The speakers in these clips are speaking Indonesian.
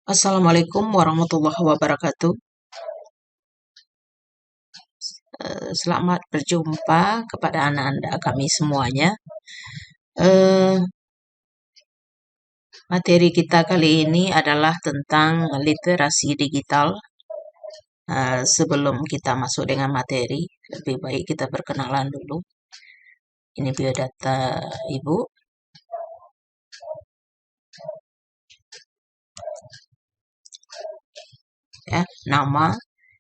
Assalamualaikum warahmatullahi wabarakatuh. Selamat berjumpa kepada anak-anak kami semuanya. Materi kita kali ini adalah tentang literasi digital. Sebelum kita masuk dengan materi, lebih baik kita perkenalan dulu. Ini biodata Ibu. Ya, nama,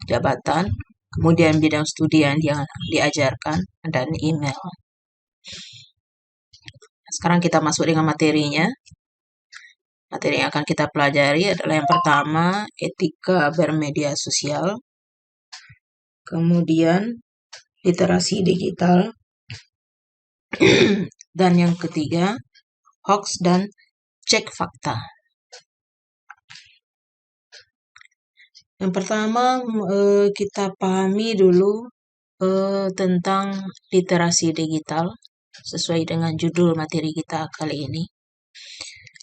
jabatan, kemudian bidang studi yang diajarkan, dan email. Sekarang kita masuk dengan materinya. Materi yang akan kita pelajari adalah yang pertama, etika bermedia sosial. Kemudian, literasi digital. Dan yang ketiga, hoax dan cek fakta. Yang pertama, kita pahami dulu tentang literasi digital sesuai dengan judul materi kita kali ini.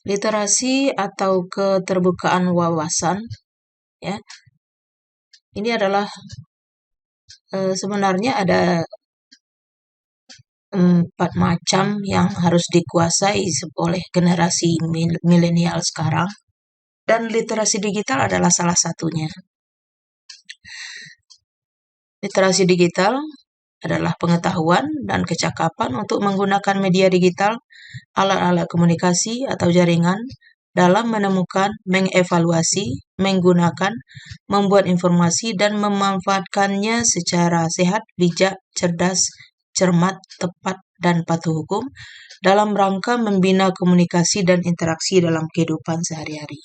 Literasi atau keterbukaan wawasan, ya. Ini adalah sebenarnya ada 4 macam yang harus dikuasai oleh generasi milenial sekarang, dan literasi digital adalah salah satunya. Literasi digital adalah pengetahuan dan kecakapan untuk menggunakan media digital, alat-alat komunikasi atau jaringan dalam menemukan, mengevaluasi, menggunakan, membuat informasi, dan memanfaatkannya secara sehat, bijak, cerdas, cermat, tepat, dan patuh hukum dalam rangka membina komunikasi dan interaksi dalam kehidupan sehari-hari.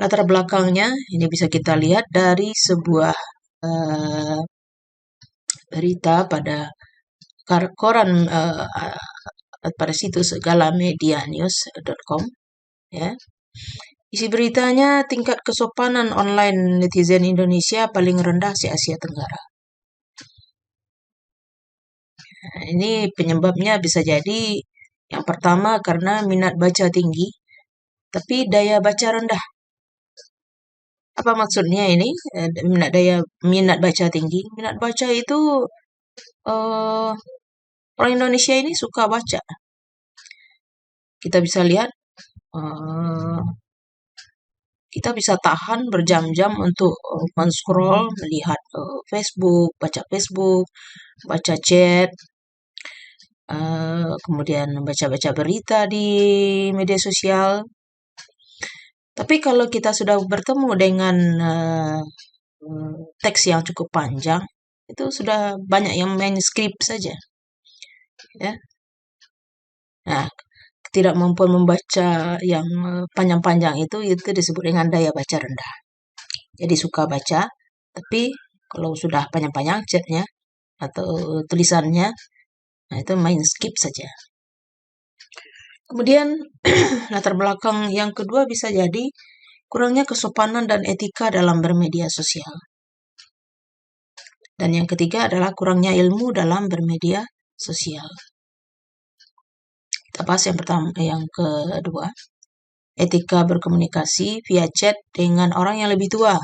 Latar belakangnya ini bisa kita lihat dari sebuah berita pada koran pada situs galamedianews.com, ya. Isi beritanya, tingkat kesopanan online netizen Indonesia paling rendah se-Asia Tenggara. Nah, ini penyebabnya bisa jadi yang pertama karena minat baca tinggi, tapi daya baca rendah. Apa maksudnya ini? Minat baca tinggi. Minat baca itu orang Indonesia ini suka baca. Kita bisa lihat, kita bisa tahan berjam-jam untuk men-scroll, melihat Facebook, baca chat, kemudian baca-baca berita di media sosial. Tapi kalau kita sudah bertemu dengan teks yang cukup panjang, itu sudah banyak yang main skrip saja, ya. Nah, ketidakmampuan membaca yang panjang-panjang itu disebut dengan daya baca rendah. Jadi suka baca, tapi kalau sudah panjang-panjang chatnya atau tulisannya, nah itu main skip saja. Kemudian latar belakang yang kedua bisa jadi kurangnya kesopanan dan etika dalam bermedia sosial. Dan yang ketiga adalah kurangnya ilmu dalam bermedia sosial. Kita bahas yang kedua, etika berkomunikasi via chat dengan orang yang lebih tua.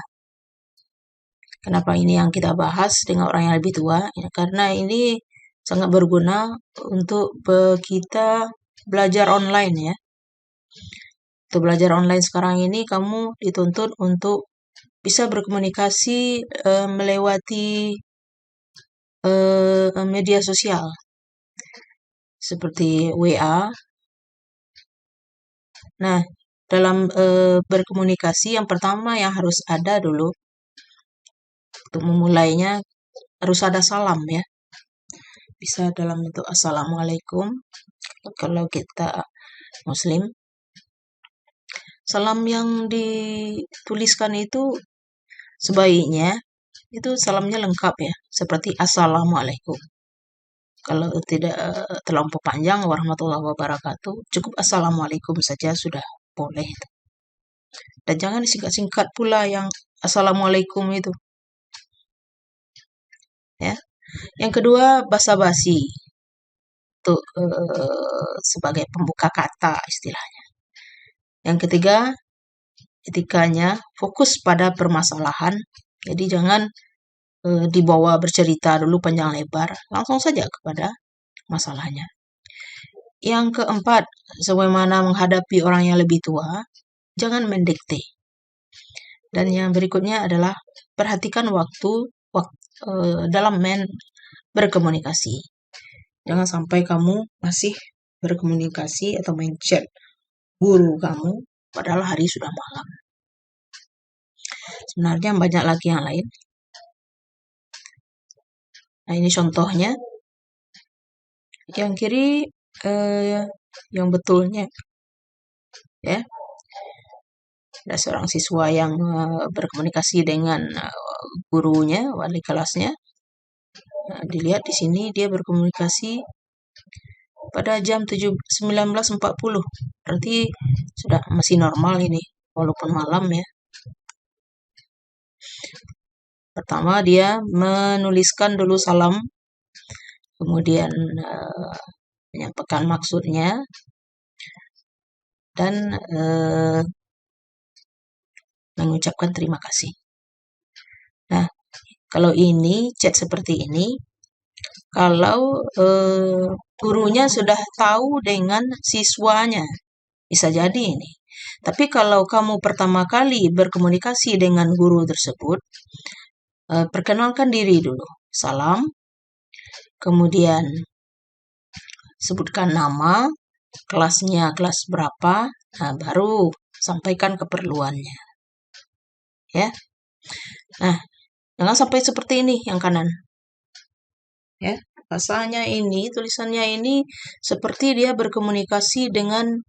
Kenapa ini yang kita bahas dengan orang yang lebih tua? Ya, karena ini sangat berguna untuk kita belajar online, ya. Untuk belajar online sekarang ini kamu dituntut untuk bisa berkomunikasi melewati media sosial seperti WA. Nah, dalam berkomunikasi yang pertama yang harus ada dulu untuk memulainya harus ada salam, ya. Bisa dalam bentuk Assalamualaikum kalau kita Muslim. Salam yang dituliskan itu sebaiknya itu salamnya lengkap, ya, seperti Assalamualaikum. Kalau tidak terlampau panjang, warahmatullahi wabarakatuh, cukup Assalamualaikum saja sudah boleh. Dan jangan disingkat-singkat pula yang Assalamualaikum itu, ya. Yang kedua, basa-basi untuk sebagai pembuka kata istilahnya. Yang ketiga, etikanya fokus pada permasalahan. Jadi jangan dibawa bercerita dulu panjang lebar, langsung saja kepada masalahnya. Yang keempat, sebagaimana menghadapi orang yang lebih tua, jangan mendikte. Dan yang berikutnya adalah perhatikan waktu dalam berkomunikasi. Jangan sampai kamu masih berkomunikasi atau main chat guru kamu, padahal hari sudah malam. Sebenarnya banyak lagi yang lain. Nah, ini contohnya. Yang kiri yang betulnya, ya. Ada seorang siswa yang berkomunikasi dengan gurunya, wali kelasnya. Nah, dilihat di sini dia berkomunikasi pada jam 19.40. Berarti sudah masih normal ini, walaupun malam ya. Pertama dia menuliskan dulu salam, kemudian menyampaikan maksudnya, dan mengucapkan terima kasih. Nah, kalau ini chat seperti ini, kalau gurunya sudah tahu dengan siswanya, bisa jadi ini. Tapi kalau kamu pertama kali berkomunikasi dengan guru tersebut, perkenalkan diri dulu. Salam, kemudian sebutkan nama, kelasnya kelas berapa, nah baru sampaikan keperluannya. Ya. Nah, jangan sampai seperti ini yang kanan. Ya, bahasanya ini, tulisannya ini seperti dia berkomunikasi dengan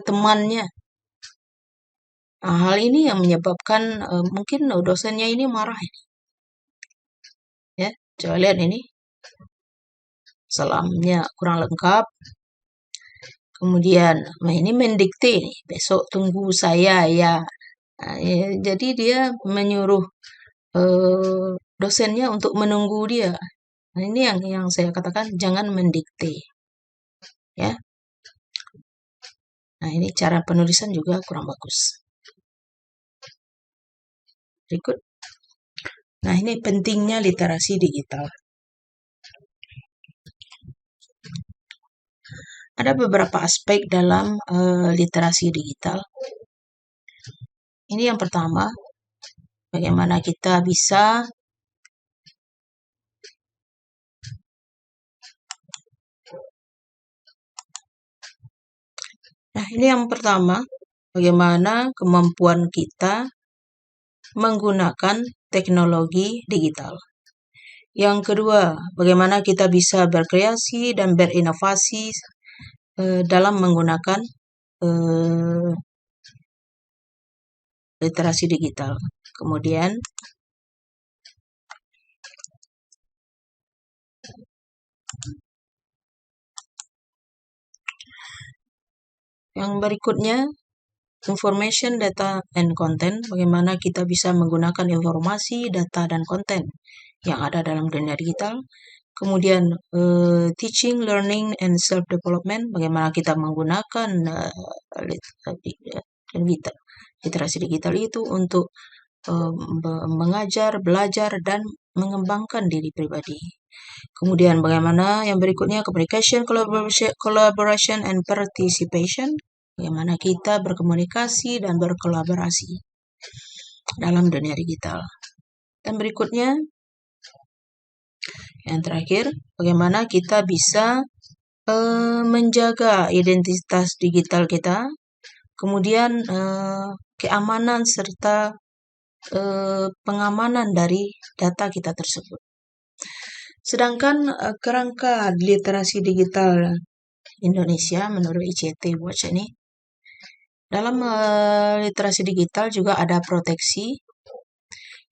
temannya. Nah, hal ini yang menyebabkan mungkin dosennya ini marah. Ya, coba lihat ini. Salamnya kurang lengkap. Kemudian, nah ini mendikte nih, besok tunggu saya ya. Nah, jadi dia menyuruh dosennya untuk menunggu dia. Nah, ini yang saya katakan jangan mendikte. Ya. Nah, ini cara penulisan juga kurang bagus. Berikut. Nah, ini pentingnya literasi digital. Ada beberapa aspek dalam literasi digital. Ini yang pertama, bagaimana kita bisa ini yang pertama, bagaimana kemampuan kita menggunakan teknologi digital. Yang kedua, bagaimana kita bisa berkreasi dan berinovasi dalam menggunakan literasi digital. Kemudian, yang berikutnya, information, data, and content. Bagaimana kita bisa menggunakan informasi, data, dan konten yang ada dalam dunia digital. Kemudian, teaching, learning, and self-development. Bagaimana kita menggunakan literasi digital itu untuk mengajar, belajar, dan mengembangkan diri pribadi. Kemudian bagaimana yang berikutnya, communication, collaboration, and participation. Bagaimana kita berkomunikasi dan berkolaborasi dalam dunia digital. Dan berikutnya, yang terakhir, bagaimana kita bisa menjaga identitas digital kita, kemudian keamanan serta pengamanan dari data kita tersebut. Sedangkan kerangka literasi digital Indonesia menurut ICT Watch ini, dalam literasi digital juga ada proteksi,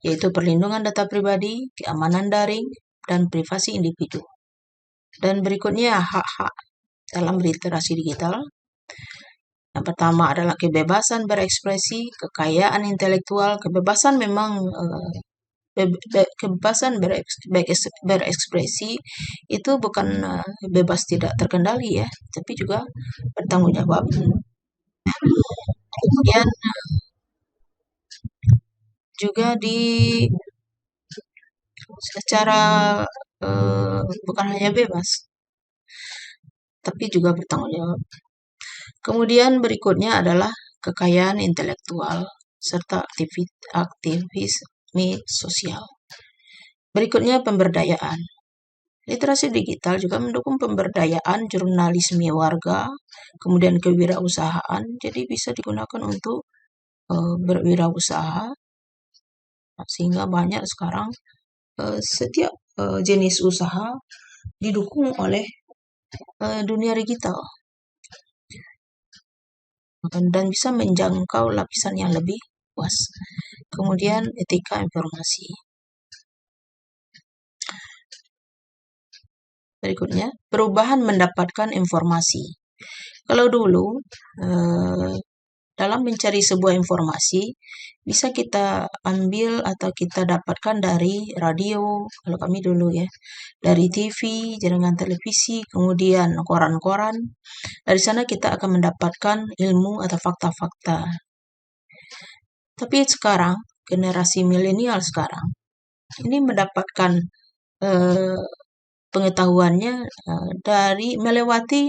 yaitu perlindungan data pribadi, keamanan daring, dan privasi individu. Dan berikutnya hak-hak dalam literasi digital. Yang pertama adalah kebebasan berekspresi, kekayaan intelektual. Kebebasan memang kebebasan berekspresi itu bukan bebas tidak terkendali ya, tapi juga bertanggung jawab. Kemudian juga secara bukan hanya bebas, tapi juga bertanggung jawab. Kemudian berikutnya adalah kekayaan intelektual serta aktivisme sosial. Berikutnya pemberdayaan. Literasi digital juga mendukung pemberdayaan jurnalisme warga, kemudian kewirausahaan, jadi bisa digunakan untuk berwirausaha, sehingga banyak sekarang setiap jenis usaha didukung oleh dunia digital dan bisa menjangkau lapisan yang lebih luas. Kemudian etika informasi. Berikutnya, perubahan mendapatkan informasi. Kalau dulu dalam mencari sebuah informasi bisa kita ambil atau kita dapatkan dari radio, kalau kami dulu ya, dari TV, jaringan televisi, kemudian koran-koran. Dari sana kita akan mendapatkan ilmu atau fakta-fakta. Tapi sekarang, generasi milenial sekarang, ini mendapatkan pengetahuannya melewati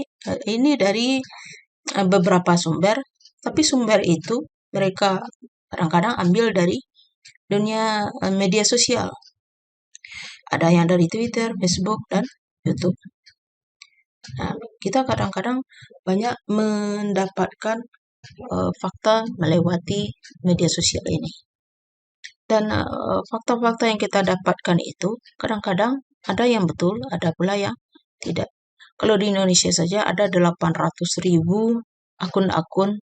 beberapa sumber, tapi sumber itu mereka kadang-kadang ambil dari dunia media sosial. Ada yang dari Twitter, Facebook, dan YouTube. Nah, kita kadang-kadang banyak mendapatkan fakta melewati media sosial ini. Dan fakta-fakta yang kita dapatkan itu kadang-kadang ada yang betul, ada pula yang tidak. Kalau di Indonesia saja ada 800.000 akun-akun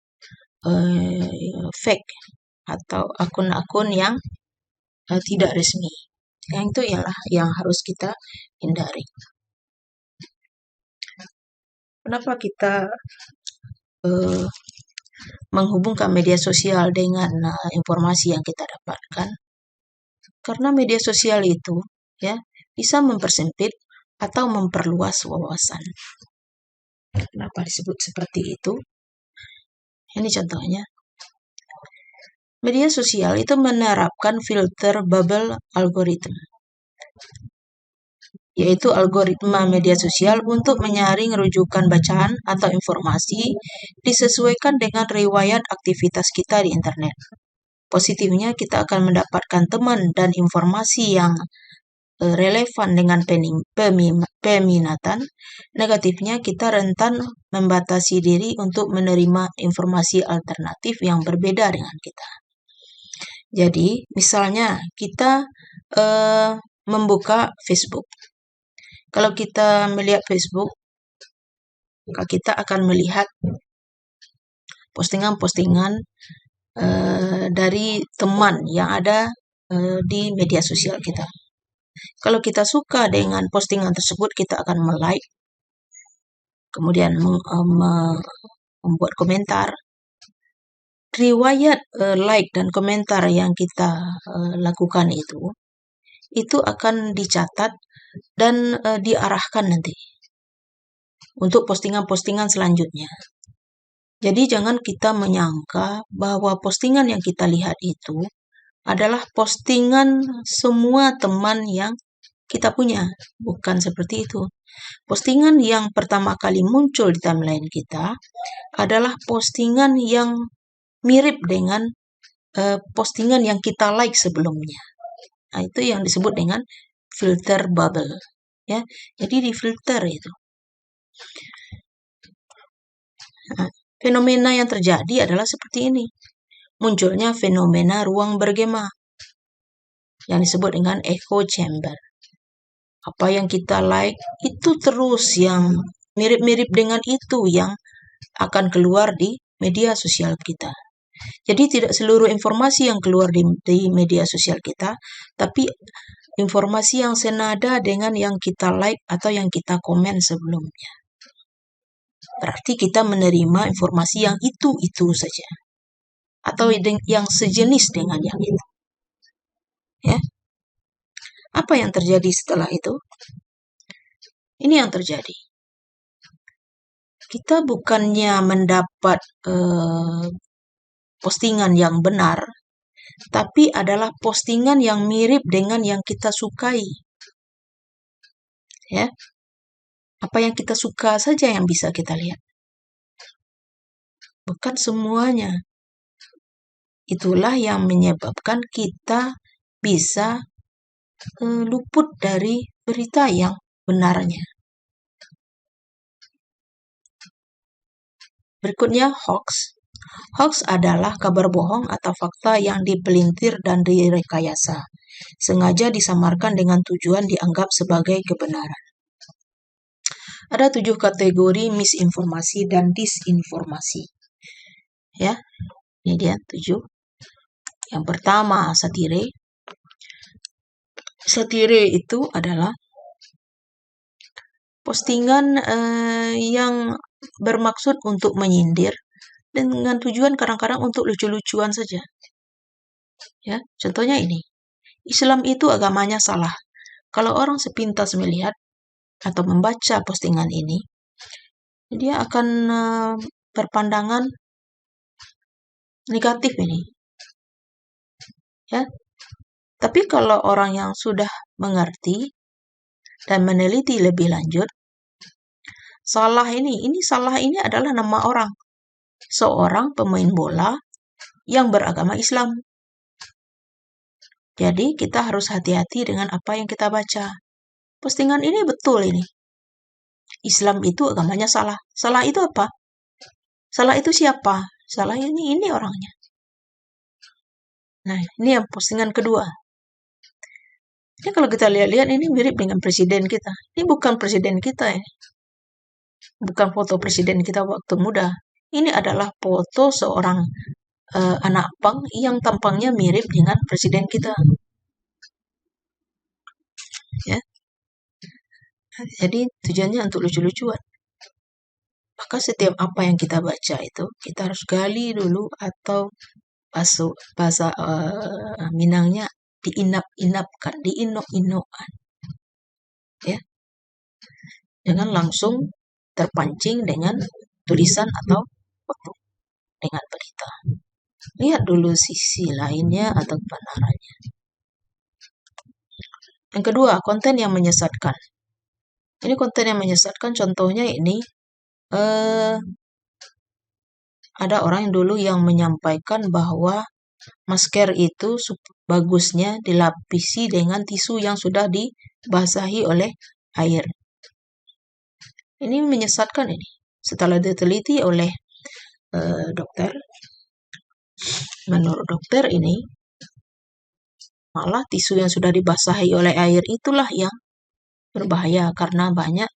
fake atau akun-akun yang tidak resmi. Yang itu ialah yang harus kita hindari. Kenapa kita menghubungkan media sosial dengan informasi yang kita dapatkan? Karena media sosial itu ya bisa mempersempit atau memperluas wawasan. Kenapa disebut seperti itu? Ini contohnya. Media sosial itu menerapkan filter bubble algorithm, yaitu algoritma media sosial untuk menyaring rujukan bacaan atau informasi disesuaikan dengan riwayat aktivitas kita di internet. Positifnya, kita akan mendapatkan teman dan informasi yang relevan dengan peminatan. Negatifnya, kita rentan membatasi diri untuk menerima informasi alternatif yang berbeda dengan kita. Jadi, misalnya kita membuka Facebook. Kalau kita melihat Facebook, maka kita akan melihat postingan-postingan dari teman yang ada di media sosial kita. Kalau kita suka dengan postingan tersebut, kita akan like, kemudian membuat komentar. Riwayat like dan komentar yang kita lakukan itu akan dicatat dan diarahkan nanti untuk postingan-postingan selanjutnya. Jadi jangan kita menyangka bahwa postingan yang kita lihat itu adalah postingan semua teman yang kita punya. Bukan seperti itu. Postingan yang pertama kali muncul di timeline kita adalah postingan yang mirip dengan postingan yang kita like sebelumnya. Nah, itu yang disebut dengan filter bubble. Ya, jadi di filter itu. Nah, fenomena yang terjadi adalah seperti ini. Munculnya fenomena ruang bergema yang disebut dengan echo chamber. Apa yang kita like itu terus yang mirip-mirip dengan itu yang akan keluar di media sosial kita. Jadi tidak seluruh informasi yang keluar di media sosial kita, tapi informasi yang senada dengan yang kita like atau yang kita komen sebelumnya. Berarti kita menerima informasi yang itu saja. Atau yang sejenis dengan yang itu. Ya. Apa yang terjadi setelah itu? Ini yang terjadi. Kita bukannya mendapat postingan yang benar, tapi adalah postingan yang mirip dengan yang kita sukai. Ya, apa yang kita suka saja yang bisa kita lihat. Bukan semuanya. Itulah yang menyebabkan kita bisa luput dari berita yang benarnya. Berikutnya, hoax. Hoax adalah kabar bohong atau fakta yang dipelintir dan direkayasa, sengaja disamarkan dengan tujuan dianggap sebagai kebenaran. Ada 7 kategori misinformasi dan disinformasi. Ya, ini dia 7. Yang pertama, satire. Satire itu adalah postingan yang bermaksud untuk menyindir dengan tujuan kadang-kadang untuk lucu-lucuan saja. Ya, contohnya ini. Islam itu agamanya salah. Kalau orang sepintas melihat atau membaca postingan ini, dia akan berpandangan negatif ini. Ya. Tapi kalau orang yang sudah mengerti dan meneliti lebih lanjut, salah ini adalah nama orang. Seorang pemain bola yang beragama Islam. Jadi kita harus hati-hati dengan apa yang kita baca. Postingan ini betul ini. Islam itu agamanya salah. Salah itu apa? Salah itu siapa? Salah ini orangnya. Nah, ini yang postingan kedua. Ini kalau kita lihat-lihat ini mirip dengan presiden kita. Ini bukan presiden kita ini. Bukan foto presiden kita waktu muda. Ini adalah foto seorang anak pang yang tampangnya mirip dengan presiden kita. Ya. Jadi tujuannya untuk lucu-lucuan. Maka setiap apa yang kita baca itu kita harus gali dulu atau bahasa Minangnya diinap-inapkan, diinok-inokkan. Ya. Jangan langsung terpancing dengan tulisan atau foto dengan berita. Lihat dulu sisi lainnya atau kebenarannya. Yang kedua, konten yang menyesatkan. Ini konten yang menyesatkan, contohnya ini ada orang yang dulu yang menyampaikan bahwa masker itu bagusnya dilapisi dengan tisu yang sudah dibasahi oleh air. Ini menyesatkan ini. Setelah diteliti oleh dokter, menurut dokter ini malah tisu yang sudah dibasahi oleh air itulah yang berbahaya karena banyak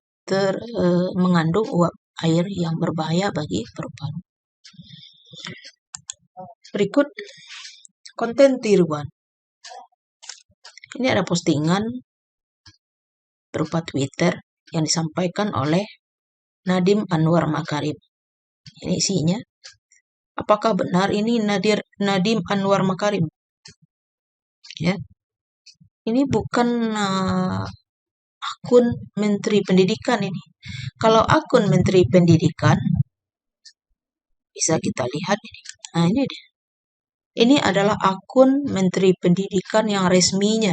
mengandung uap air yang berbahaya bagi paru-paru. Berikut konten tiruan. Ini ada postingan berupa Twitter yang disampaikan oleh Nadiem Anwar Makarim. Ini isinya. Apakah benar ini Nadiem Anwar Makarim? Ya. Ini bukan akun Menteri Pendidikan ini. Kalau akun Menteri Pendidikan bisa kita lihat ini. Nah, ini dia. Ini adalah akun Menteri Pendidikan yang resminya.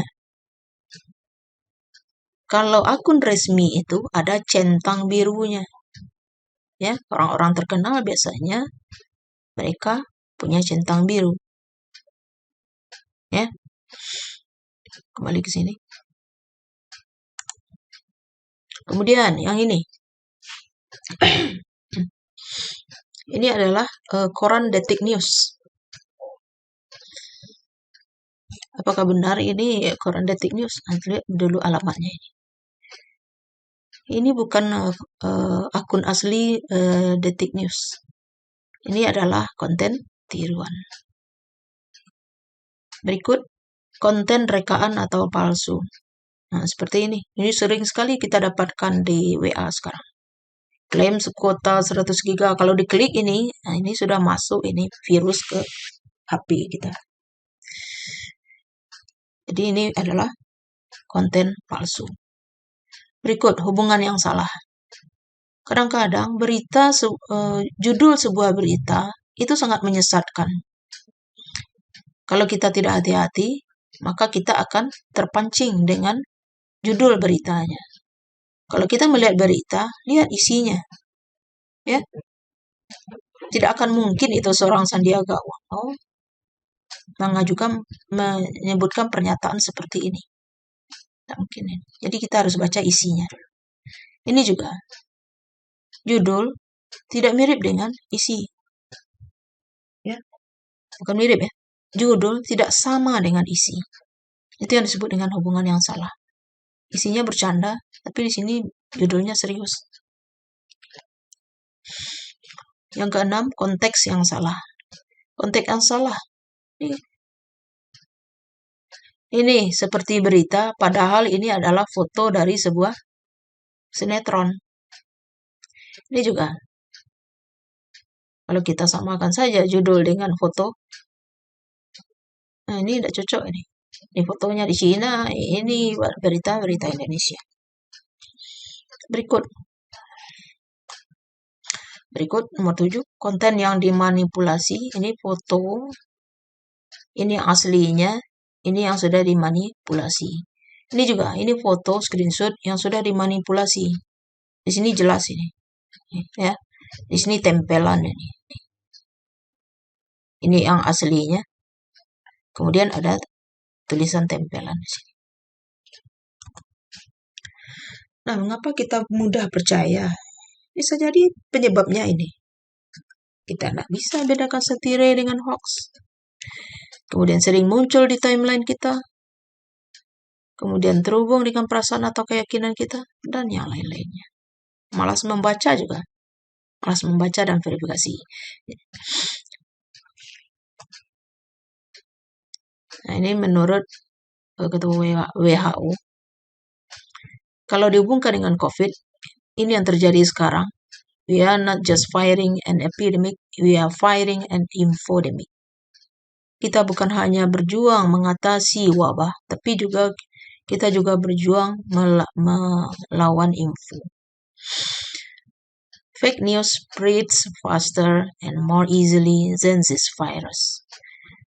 Kalau akun resmi itu ada centang birunya. Ya, orang-orang terkenal biasanya mereka punya centang biru. Ya. Kembali ke sini. Kemudian yang ini. Ini adalah koran Detik News. Apakah benar ini koran Detik News? Nanti lihat dulu alamatnya ini. Ini bukan akun asli Detik News. Ini adalah konten tiruan. Berikut konten rekaan atau palsu. Nah, seperti ini. Ini sering sekali kita dapatkan di WA sekarang. Klaim kuota 100 GB. Kalau diklik ini, nah ini sudah masuk ini virus ke HP kita. Jadi ini adalah konten palsu. Berikut hubungan yang salah. Kadang-kadang judul sebuah berita itu sangat menyesatkan. Kalau kita tidak hati-hati, maka kita akan terpancing dengan judul beritanya. Kalau kita melihat berita, lihat isinya. Ya, tidak akan mungkin itu seorang Sandiaga Uno menyebutkan pernyataan seperti ini. Tidak mungkin. Jadi kita harus baca isinya dulu. Ini juga judul tidak mirip dengan isi. Ya, bukan mirip ya. Judul tidak sama dengan isi. Itu yang disebut dengan hubungan yang salah. Isinya bercanda, tapi di sini judulnya serius. Yang keenam, konteks yang salah. Konteks yang salah. Ini seperti berita, padahal ini adalah foto dari sebuah sinetron. Ini juga. Kalau kita samakan saja judul dengan foto, nah ini tidak cocok ini. Ini fotonya di Cina, ini berita Indonesia. Berikut nomor 7, konten yang dimanipulasi. Ini foto, ini aslinya, ini yang sudah dimanipulasi. Ini juga, ini foto screenshot yang sudah dimanipulasi. Di sini jelas ini. Ya. Di sini tempelan ini. Ini yang aslinya. Kemudian ada tulisan tempelan di sini. Nah, mengapa kita mudah percaya? Bisa jadi penyebabnya ini. Kita tidak bisa bedakan satire dengan hoax. Kemudian sering muncul di timeline kita. Kemudian terhubung dengan perasaan atau keyakinan kita. Dan yang lain-lainnya. Malas membaca juga. Malas membaca dan verifikasi. Nah, ini menurut Ketua WHO. Kalau dihubungkan dengan COVID, ini yang terjadi sekarang. We are not just fighting an epidemic, we are fighting an infodemic. Kita bukan hanya berjuang mengatasi wabah, tapi kita juga berjuang melawan info. Fake news spreads faster and more easily than this virus.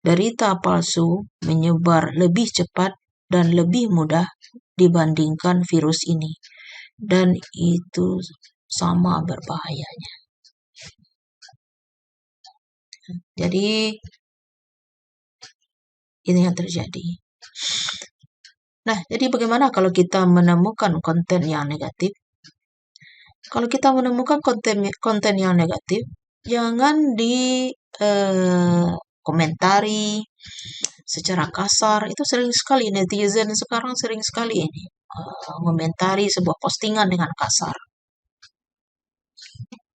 Berita palsu menyebar lebih cepat dan lebih mudah dibandingkan virus ini. Dan itu sama berbahayanya. Jadi, ini yang terjadi. Nah, jadi bagaimana kalau kita menemukan konten yang negatif? Kalau kita menemukan konten yang negatif, jangan komentari secara kasar. Itu sering sekali netizen sekarang sering sekali ini komentari sebuah postingan dengan kasar.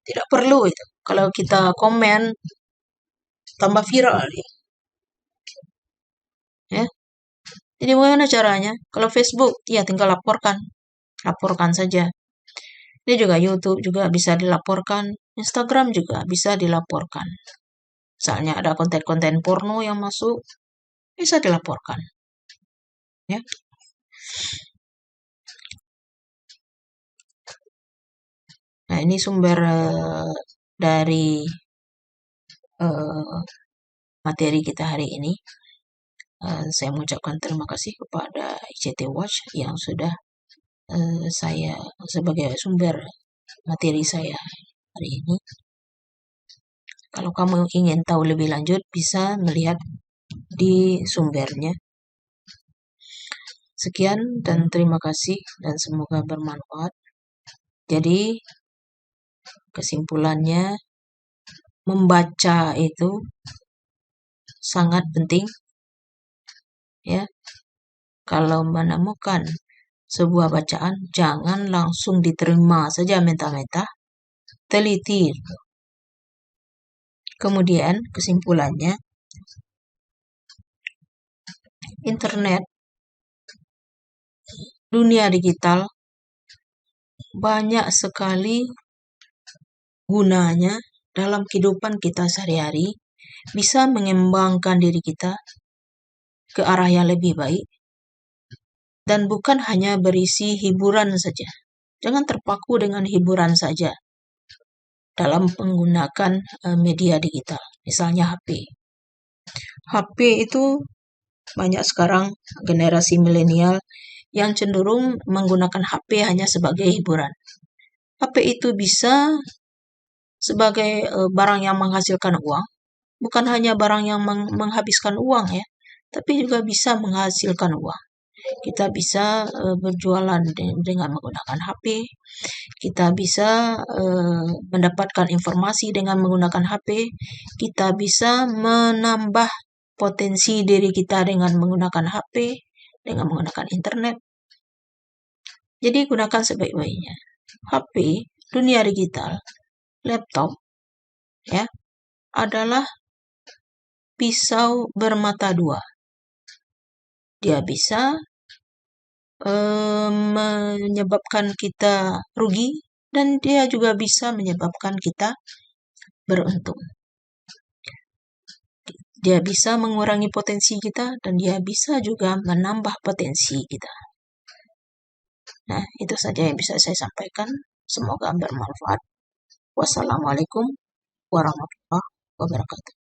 Tidak perlu itu. Kalau kita komen tambah viral ya. Jadi bagaimana caranya? Kalau Facebook, ya tinggal laporkan saja. Ini juga YouTube juga bisa dilaporkan, Instagram juga bisa dilaporkan. Misalnya ada konten-konten porno yang masuk, bisa dilaporkan. Ya. Nah, ini sumber dari materi kita hari ini. Saya mengucapkan terima kasih kepada ICT Watch yang sudah saya sebagai sumber materi saya hari ini. Kalau kamu ingin tahu lebih lanjut, bisa melihat di sumbernya. Sekian dan terima kasih dan semoga bermanfaat. Jadi, kesimpulannya, membaca itu sangat penting. Ya, kalau menemukan sebuah bacaan, jangan langsung diterima saja mentah-mentah, teliti. Kemudian kesimpulannya, internet, dunia digital, banyak sekali gunanya dalam kehidupan kita sehari-hari, bisa mengembangkan diri kita ke arah yang lebih baik, dan bukan hanya berisi hiburan saja. Jangan terpaku dengan hiburan saja dalam menggunakan media digital, misalnya HP. HP itu banyak sekarang generasi milenial yang cenderung menggunakan HP hanya sebagai hiburan. HP itu bisa sebagai barang yang menghasilkan uang, bukan hanya barang yang menghabiskan uang ya, tapi juga bisa menghasilkan uang. Kita bisa berjualan dengan menggunakan HP, kita bisa mendapatkan informasi dengan menggunakan HP, kita bisa menambah potensi diri kita dengan menggunakan HP, dengan menggunakan internet. Jadi gunakan sebaik-baiknya. HP, dunia digital, laptop, ya, adalah pisau bermata dua. Dia bisa menyebabkan kita rugi dan dia juga bisa menyebabkan kita beruntung. Dia bisa mengurangi potensi kita dan dia bisa juga menambah potensi kita. Nah, itu saja yang bisa saya sampaikan. Semoga bermanfaat. Wassalamualaikum warahmatullahi wabarakatuh.